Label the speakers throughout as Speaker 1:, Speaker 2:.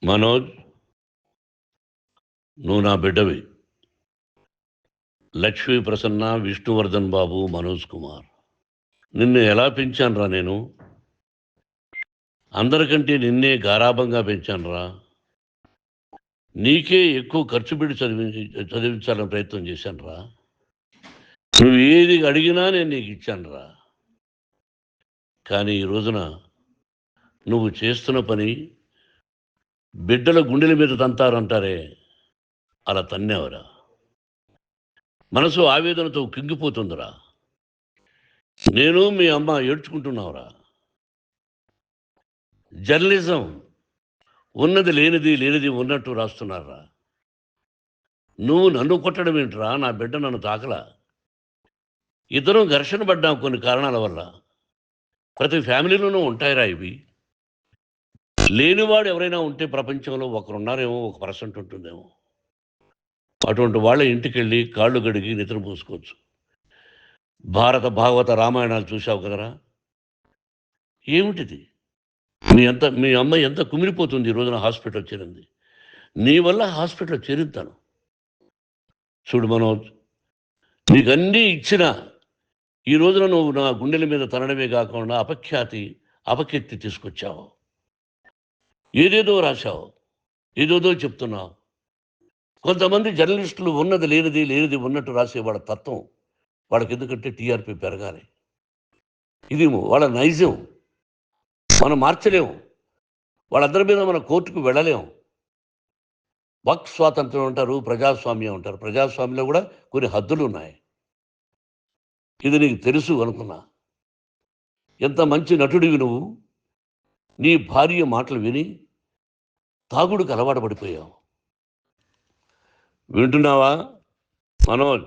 Speaker 1: మనోజ్, నువ్వు నా బిడ్డవి. లక్ష్మీ ప్రసన్న, విష్ణువర్ధన్ బాబు, మనోజ్ కుమార్. నిన్ను ఎలా పెంచానురా నేను? అందరికంటే నిన్నే గారాబంగా పెంచానురా. నీకే ఎక్కువ ఖర్చు పెట్టి చదివించాలని ప్రయత్నం చేశానురా. నువ్వు ఏది అడిగినా నేను నీకు ఇచ్చానురా. కానీ ఈ రోజున నువ్వు చేస్తున్న పని బిడ్డల గుండెల మీద తంతారంటారే, అలా తన్నావురా. మనసు ఆవేదనతో కింగిపోతుందిరా. నేను మీ అమ్మ ఏడ్చుకుంటున్నావురా. జర్నలిజం ఉన్నది లేనిది, లేనిది ఉన్నట్టు రాస్తున్నారా. నువ్వు నన్ను కొట్టడం ఏంట్రా? నా బిడ్డ నన్ను తాకలా. ఇద్దరం ఘర్షణ పడ్డాం కొన్ని కారణాల వల్ల. ప్రతి ఫ్యామిలీలోనూ ఉంటాయిరా ఇవి. లేనివాడు ఎవరైనా ఉంటే ప్రపంచంలో ఒకరున్నారేమో, 1% ఉంటుందేమో. అటువంటి వాళ్ళ ఇంటికి వెళ్ళి కాళ్ళు గడిగి నిద్ర పూసుకోవచ్చు. భారత భాగవత రామాయణాలు చూసావు కదరా. ఏమిటిది? మీ అమ్మ ఎంత కుమిలిపోతుంది ఈ రోజున హాస్పిటల్ చేరింది. నీ వల్ల హాస్పిటల్ చేరుతాను. చూడు మనోజ్, నీకన్నీ ఇచ్చిన ఈ రోజున నువ్వు నా గుండెల మీద తనడమే కాకుండా అపకీర్తి తీసుకొచ్చావు. ఏదేదో రాశావు, ఏదేదో చెప్తున్నావు. కొంతమంది జర్నలిస్టులు ఉన్నది లేనిది, లేనిది ఉన్నట్టు రాసే వాళ్ళ తత్వం వాళ్ళకి ఎందుకంటే టీఆర్పీ పెరగాలి. ఇది వాళ్ళ నైజం. మనం మార్చలేము. వాళ్ళందరి మీద మన కోర్టుకు వెళ్ళలేము. వాక్ స్వాతంత్రం అంటారు, ప్రజాస్వామ్యం అంటారు. ప్రజాస్వామ్యంలో కూడా కొన్ని హద్దులు ఉన్నాయి. ఇది నీకు తెలుసు అనుకున్నా. ఎంత మంచి నటుడివి నువ్వు. నీ భార్య మాటలు విని తాగుడుకు అలవాటు పడిపోయావు. వింటున్నావా మనోజ్?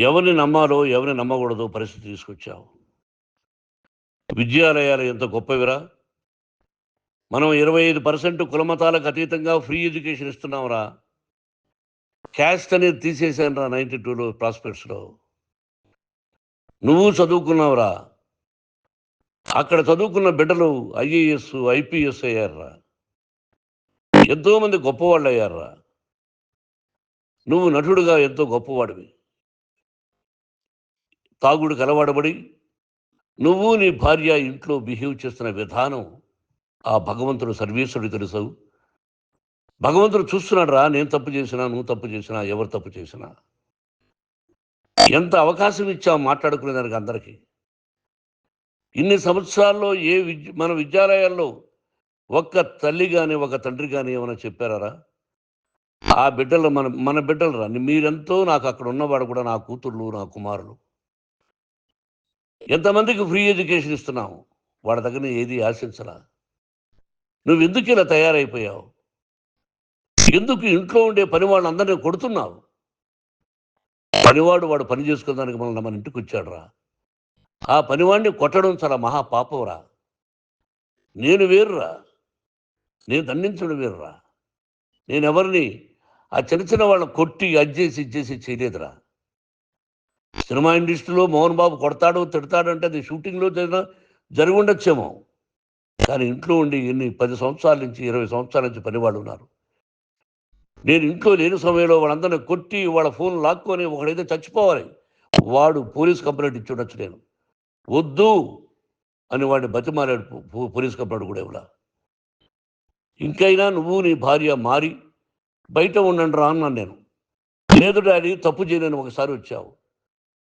Speaker 1: ఎవరిని నమ్మాలో ఎవరిని నమ్మకూడదో పరిస్థితి తీసుకొచ్చావు. విద్యాలయాలు ఎంత గొప్పవిరా. మనం 25% కులమతాలకు అతీతంగా ఫ్రీ ఎడ్యుకేషన్ ఇస్తున్నాంరా. క్యాస్ట్ అనేది తీసేసాను రా 92లో ప్రాస్పెక్ట్స్లో. నువ్వు చదువుకున్నావురా. అక్కడ చదువుకున్న బిడ్డలు ఐఏఎస్, ఐపీఎస్ అయ్యారురా. ఎంతోమంది గొప్పవాళ్ళు అయ్యారురా. నువ్వు నటుడుగా ఎంతో గొప్పవాడివి. తాగుడికి అలవాడబడి నువ్వు నీ భార్య ఇంట్లో బిహేవ్ చేస్తున్న విధానం ఆ భగవంతుడు సర్వేశ్వరుడు తెలుసు. భగవంతుడు చూస్తున్నాడు రా. నేను తప్పు చేసినా, నువ్వు తప్పు చేసినా, ఎవరు తప్పు చేసినా. ఎంత అవకాశం ఇచ్చావు మాట్లాడుకునేదానికి అందరికీ. ఇన్ని సంవత్సరాల్లో మన విద్యాలయాల్లో ఒక్క తల్లి కానీ ఒక తండ్రి కానీ ఏమైనా చెప్పారా? ఆ బిడ్డలు మన బిడ్డలు రా. మీరెంతో నాకు అక్కడ ఉన్నవాడు కూడా నా కూతుర్లు, నా కుమారులు. ఎంతమందికి ఫ్రీ ఎడ్యుకేషన్ ఇస్తున్నావు. వాళ్ళ దగ్గర ఏది ఆశించరా. నువ్వు ఎందుకు ఇలా తయారైపోయావు? ఎందుకు ఇంట్లో ఉండే పని వాళ్ళందరినీ కొడుతున్నావు? పనివాడు వాడు పని చేసుకోవడానికి మన ఇంటికి వచ్చాడు రా. ఆ పనివాడిని కొట్టడం చాలా మహాపాపంరా. నేను వేరురా. నేను దండించడం వేరురా. నేను ఎవరిని ఆ చిన్న వాళ్ళని కొట్టి ఇచ్చేసి చేయలేదురా. సినిమా ఇండస్ట్రీలో మోహన్ బాబు కొడతాడు, తిడతాడు అంటే అది షూటింగ్లో జరిగి ఉండొచ్చేమో. కానీ ఇంట్లో ఉండి 10 సంవత్సరాల నుంచి 20 సంవత్సరాల నుంచి పనివాళ్ళు ఉన్నారు. నేను ఇంట్లో లేని సమయంలో వాళ్ళందరినీ కొట్టి వాళ్ళ ఫోన్ లాక్కొని ఒకడైతే చచ్చిపోవాలి. వాడు పోలీస్ కంప్లైంట్ ఇచ్చి ఉండొచ్చు. నేను వద్దు అని వాడిని బతిమాలాడు. పోలీస్ కంప్లైంట్ కూడా ఇవ్వలా. ఇంకైనా నువ్వు నీ భార్య మారి బయట ఉండండి రా అన్నాను నేను. లేదు డాడీ, తప్పు చేయలేని ఒకసారి వచ్చావు,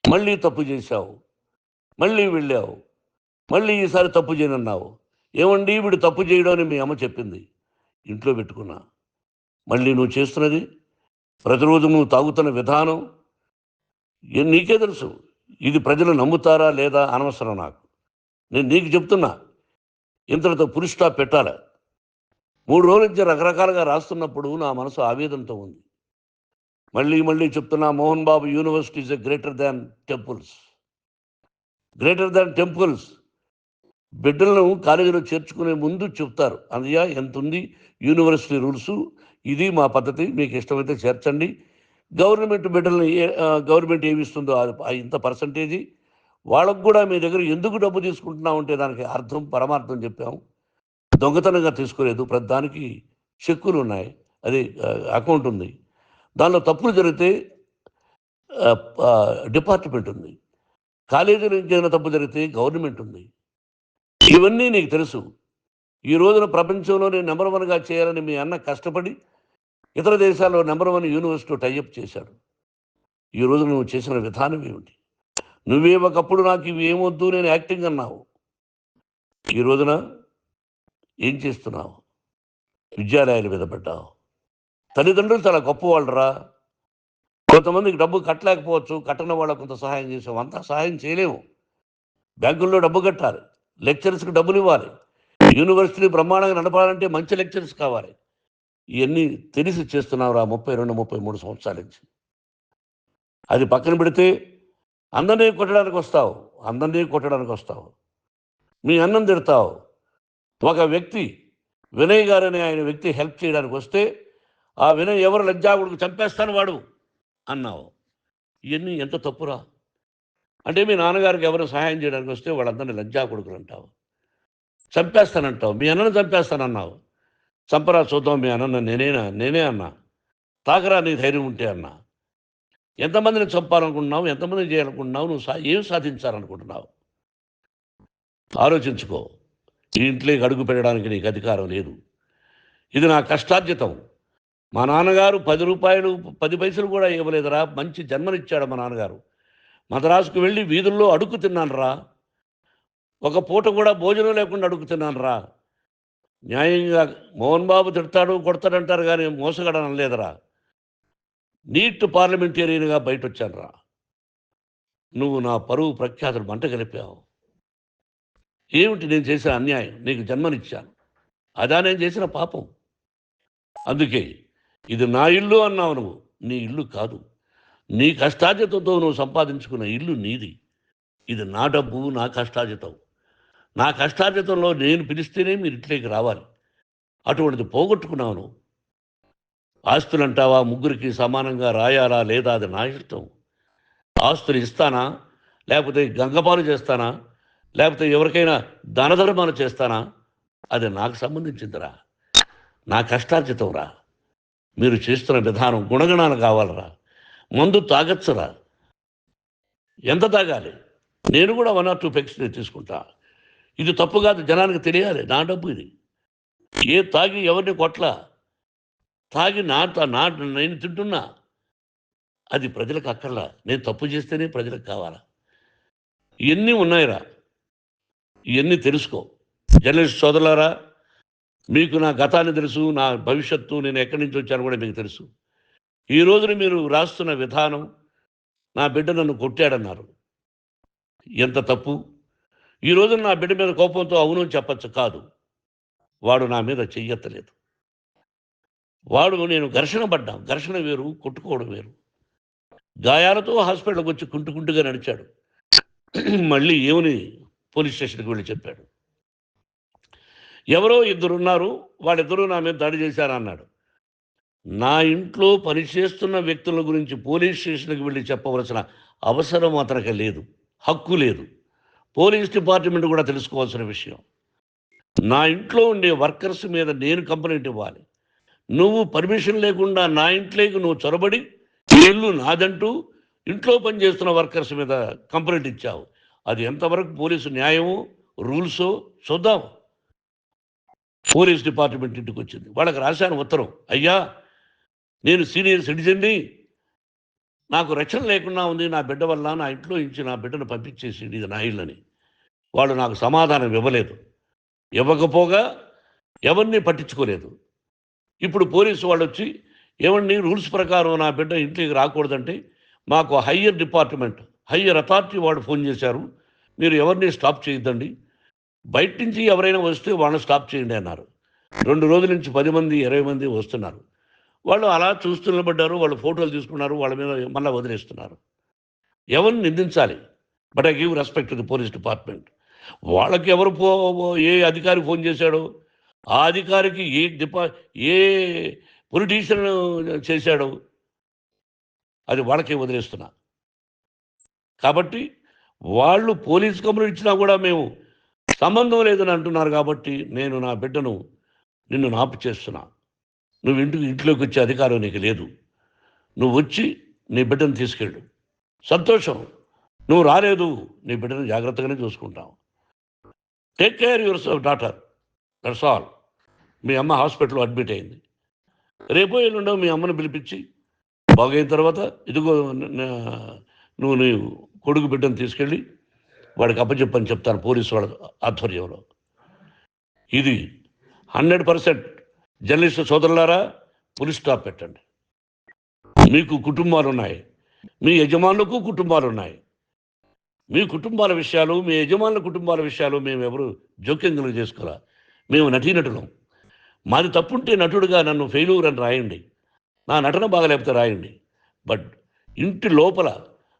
Speaker 1: మళ్ళీ తప్పు చేశావు, మళ్ళీ వెళ్ళావు, మళ్ళీ ఈసారి తప్పు చేయనన్నావు. ఏమండి వీడు తప్పు చేయడం అని మీ అమ్మ చెప్పింది. ఇంట్లో పెట్టుకున్నా. మళ్ళీ నువ్వు చేస్తున్నది, ప్రతిరోజు నువ్వు తాగుతున్న విధానం నీకే తెలుసు. ఇది ప్రజలు నమ్ముతారా లేదా అనవసరం నాకు. నేను నీకు చెప్తున్నా, ఇంతటితో ఫుల్ స్టాప్ పెట్టాలి. 3 రోజుల నుంచి రకరకాలుగా రాస్తున్నప్పుడు నా మనసు ఆవేదనతో ఉంది. మళ్ళీ చెప్తున్నా, Mohan Babu university is greater than temples. Greater than temples. బిడ్డలను కాలేజీలో చేర్చుకునే ముందు చెప్తారు, అన్నయ్య ఎంత ఉంది యూనివర్సిటీ రూల్స్, ఇది మా పద్ధతి, మీకు ఇష్టమైతే చేర్చండి. గవర్నమెంట్ బిడ్డలను గవర్నమెంట్ ఏమిస్తుందో ఇంత పర్సంటేజీ వాళ్ళకు కూడా మీ దగ్గర ఎందుకు డబ్బు తీసుకుంటున్నామంటే దానికి అర్థం పరమార్థం చెప్పాము. దొంగతనంగా తీసుకోలేదు. ప్రతిదానికి చెక్కులు ఉన్నాయి, అది అకౌంట్ ఉంది. దానిలో తప్పులు జరిగితే డిపార్ట్మెంట్ ఉంది. కాలేజీలో ఏదైనా తప్పు జరిగితే గవర్నమెంట్ ఉంది. ఇవన్నీ నీకు తెలుసు. ఈ రోజున ప్రపంచంలోనే నెంబర్ 1గా చేయాలని మీ అన్న కష్టపడి ఇతర దేశాల్లో నెంబర్ 1 యూనివర్సిటీ టైఅప్ చేశాడు. ఈ రోజు నువ్వు చేసిన విధానం ఏమిటి? నువ్వే ఒకప్పుడు నాకు ఇవి ఏమొద్దు, నేను యాక్టింగ్ అన్నావు. ఈ రోజున ఏం చేస్తున్నావు? విద్యాలయాల మీద పడ్డావు. తల్లిదండ్రులు చాలా గొప్పవాళ్ళరా. కొంతమందికి డబ్బు కట్టలేకపోవచ్చు, కట్టని వాళ్ళకు కొంత సహాయం చేసాం. అంతా సహాయం చేయలేము. బ్యాంకుల్లో డబ్బు కట్టాలి, లెక్చరర్స్కి డబ్బులు ఇవ్వాలి, యూనివర్సిటీ బ్రహ్మాండంగా నడపాలంటే మంచి లెక్చరర్స్ కావాలి. ఇవన్నీ తెలిసి చేస్తున్నావురా 32, 33 సంవత్సరాల నుంచి. అది పక్కన పెడితే అందరినీ కొట్టడానికి వస్తావు. మీ అన్నం తిడతావు. ఒక వ్యక్తి వినయ్ గారనే ఆయన వ్యక్తి హెల్ప్ చేయడానికి వస్తే ఆ వినయ్ ఎవరు లజ్జాగుడికి చంపేస్తాను వాడు అన్నావు. ఇవన్నీ ఎంత తప్పురా? అంటే మీ నాన్నగారికి ఎవరు సహాయం చేయడానికి వస్తే వాళ్ళందరినీ లజ్జా కొడుకులు అంటావు, చంపేస్తానంటావు. మీ అన్నను చంపేస్తానన్నావు. చంపరా చూద్దాం మీ అన్న. నేనే అన్నా. తాకరా నీ ధైర్యం ఉంటే అన్నా. ఎంతమందిని చంపాలనుకుంటున్నావు? ఎంతమందిని చేయాలనుకుంటున్నావు? నువ్వు ఏం సాధించాలనుకుంటున్నావు? ఆలోచించుకో. ఈ ఇంట్లోకి అడుగు పెట్టడానికి నీకు అధికారం లేదు. ఇది నా కష్టార్జితం. మా నాన్నగారు 10 రూపాయలు 10 పైసలు కూడా ఇవ్వలేదురా. మంచి జన్మనిచ్చాడు మా నాన్నగారు. మద్రాసుకు వెళ్ళి వీధుల్లో అడుగు తిన్నాను రా. ఒక పూట కూడా భోజనం లేకుండా అడుగు తిన్నాను రా. న్యాయంగా మోహన్ బాబు తిడతాడు కొడతాడంటారు కానీ మోసగడని అనలేదురా. నీట్ పార్లమెంటేరియన్గా బయట వచ్చాను రా. నువ్వు నా పరువు ప్రఖ్యాతులు మంట కలిపావు. ఏమిటి నేను చేసిన అన్యాయం? నీకు జన్మనిచ్చాను, అదా నేను చేసిన పాపం. అందుకే ఇది నా ఇల్లు అన్నావు. నువ్వు నీ ఇల్లు కాదు. నీ కష్టార్జితంతో నువ్వు సంపాదించుకున్న ఇల్లు నీది. ఇది నా డబ్బు, నా కష్టార్జితం. నా కష్టార్జితంలో నేను పిలిస్తేనే మీరు ఇంట్లోకి రావాలి. అటువంటిది పోగొట్టుకున్నావు నువ్వు. ఆస్తులు అంటావా? ముగ్గురికి సమానంగా రాయాలా లేదా అది నా ఇష్టం. ఆస్తులు ఇస్తానా, లేకపోతే గంగపాలు చేస్తానా, లేకపోతే ఎవరికైనా దానధర్మాలు చేస్తానా, అది నాకు సంబంధించిందిరా. నా కష్టార్జితం రా. మీరు చేస్తున్న విధానం గుణగణాలు కావాలరా. మందు తాగచ్చురా. ఎంత తాగాలి? నేను కూడా 1 or 2 పెగ్స్ తీసుకుంటా. ఇది తప్పు కాదు, జనానికి తెలియాలి. నా డబ్బు ఇది. తాగి ఎవరిని కొట్లా, తాగి నేను తింటున్నా. అది ప్రజలకు అక్కర్లా. నేను తప్పు చేస్తేనే ప్రజలకు కావాలా. ఇవన్నీ ఉన్నాయిరా. ఇవన్నీ తెలుసుకో. జర్నలిస్ట్ సోదరులారా, మీకు నా గతాన్ని తెలుసు, నా భవిష్యత్తు, నేను ఎక్కడి నుంచి వచ్చాను కూడా మీకు తెలుసు. ఈ రోజున మీరు రాస్తున్న విధానం, నా బిడ్డ నన్ను కొట్టాడన్నారు. ఎంత తప్పు! ఈ రోజున నా బిడ్డ మీద కోపంతో అవును చెప్పచ్చు. కాదు, వాడు నా మీద చెయ్యెత్తలేదు. నేను ఘర్షణ పడ్డాం. ఘర్షణ వేరు, కొట్టుకోవడం వేరు. గాయాలతో హాస్పిటల్కి వచ్చి కుంటుకుంటుగా నడిచాడు. మళ్ళీ ఏమని పోలీస్ స్టేషన్కి వెళ్ళి చెప్పాడు. ఎవరో 2 ఉన్నారు, వాళ్ళిద్దరూ నా మీద దాడి చేశారన్నాడు. నా ఇంట్లో పనిచేస్తున్న వ్యక్తుల గురించి పోలీస్ స్టేషన్కి వెళ్ళి చెప్పవలసిన అవసరం అతనికి లేదు, హక్కు లేదు. పోలీస్ డిపార్ట్మెంట్ కూడా తెలుసుకోవాల్సిన విషయం. నా ఇంట్లో ఉండే వర్కర్స్ మీద నేను కంప్లైంట్ ఇవ్వాలి. నువ్వు పర్మిషన్ లేకుండా నా ఇంట్లోకి నువ్వు చొరబడి ఇల్లు నాదంటూ ఇంట్లో పనిచేస్తున్న వర్కర్స్ మీద కంప్లైంట్ ఇచ్చావు. అది ఎంతవరకు పోలీసు న్యాయమో రూల్సో చూద్దాం. పోలీస్ డిపార్ట్మెంట్ ఇంటికి వచ్చింది. వాళ్ళకి రాశాను ఉత్తరం, అయ్యా నేను సీనియర్ సిటిజన్ని, నాకు రక్షణ లేకుండా ఉంది, నా బిడ్డ వల్ల నా ఇంట్లో నుంచి నా బిడ్డను పంపించేసి ఇది నా ఇల్లని. వాళ్ళు నాకు సమాధానం ఇవ్వలేదు. ఇవ్వకపోగా ఎవరిని పట్టించుకోలేదు. ఇప్పుడు పోలీసు వాళ్ళు వచ్చి ఏమండి రూల్స్ ప్రకారం నా బిడ్డ ఇంటికి రాకూడదంటే మాకు హయ్యర్ అథారిటీ వాడు ఫోన్ చేశారు, మీరు ఎవరిని స్టాప్ చేయొద్దండి, బయట నుంచి ఎవరైనా వస్తే వాళ్ళని స్టాప్ చేయండి అన్నారు. 2 రోజుల నుంచి 10 మంది 20 మంది వస్తున్నారు. వాళ్ళు అలా చూస్తూ నిలబడ్డారు. వాళ్ళు ఫోటోలు తీసుకున్నారు, వాళ్ళ మీద మళ్ళీ వదిలేస్తున్నారు. ఎవరిని నిందించాలి? But I give respect to the police department. వాళ్ళకి ఎవరు ఏ అధికారి ఫోన్ చేశాడో, ఆ అధికారికి ఏ పొలిటీషియన్ చేశాడో అది వాళ్ళకే వదిలేస్తున్నా. కాబట్టి వాళ్ళు పోలీస్ కంప్లైంట్ ఇచ్చినా కూడా మేము సంబంధం లేదని అంటున్నారు. కాబట్టి నేను నా బిడ్డను నిన్ను నాపు చేస్తున్నా. నువ్వు ఇంట్లోకి వచ్చే అధికారం నీకు లేదు. నువ్వు వచ్చి నీ బిడ్డను తీసుకెళ్ళు. సంతోషం. నువ్వు రాలేదు, నీ బిడ్డను జాగ్రత్తగానే చూసుకుంటావు. Take care your daughter, that's all. మీ అమ్మ హాస్పిటల్లో అడ్మిట్ అయింది. రేపో ఎల్లుండో మీ అమ్మను పిలిపించి బాగైన తర్వాత ఇదిగో నువ్వు నీ కొడుకు బిడ్డను తీసుకెళ్ళి వాడికి అప్పచెప్పని చెప్తాను పోలీసు వాళ్ళ ఆధ్వర్యంలో. ఇది 100% జర్నలిస్టు సోదరులారా, పులి స్టాప్ పెట్టండి. మీకు కుటుంబాలు ఉన్నాయి, మీ యజమానులకు కుటుంబాలు ఉన్నాయి. మీ కుటుంబాల విషయాలు, మీ యజమానుల కుటుంబాల విషయాలు మేము ఎవరు జోక్యం కలుగ చేసుకోరా. మేము నటీనటులం. మాది తప్పుంటే నటుడుగా నన్ను ఫెయిల్యూర్ అని రాయండి, నా నటన బాగలేకపోతే రాయండి. బట్ ఇంటి లోపల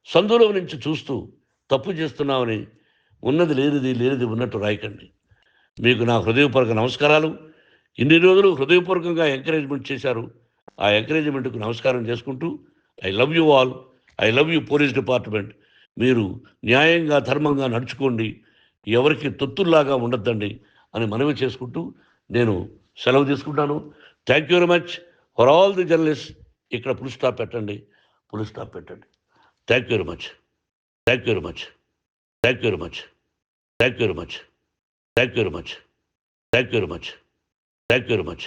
Speaker 1: సందులో నుంచి చూస్తూ తప్పు చేస్తున్నామని ఉన్నది లేనిది ఉన్నట్టు రాయకండి. మీకు నా హృదయపూర్వక నమస్కారాలు. ఇన్ని రోజులు హృదయపూర్వకంగా ఎంకరేజ్మెంట్ చేశారు. ఆ ఎంకరేజ్మెంట్కు నమస్కారం చేసుకుంటూ I love you all. I love you police department. మీరు న్యాయంగా ధర్మంగా నడుచుకోండి, ఎవరికి తొత్తుల్లాగా ఉండొద్దండి అని మనవి చేసుకుంటూ నేను సెలవు తీసుకుంటాను. Thank you very much for all the journalist. ఇక్కడ పులి స్టాప్ పెట్టండి, పులి స్టాప్ పెట్టండి. Thank you very much, thank you very much, thank you very much, thank you very much, thank you very much, thank you very much, thank you very much.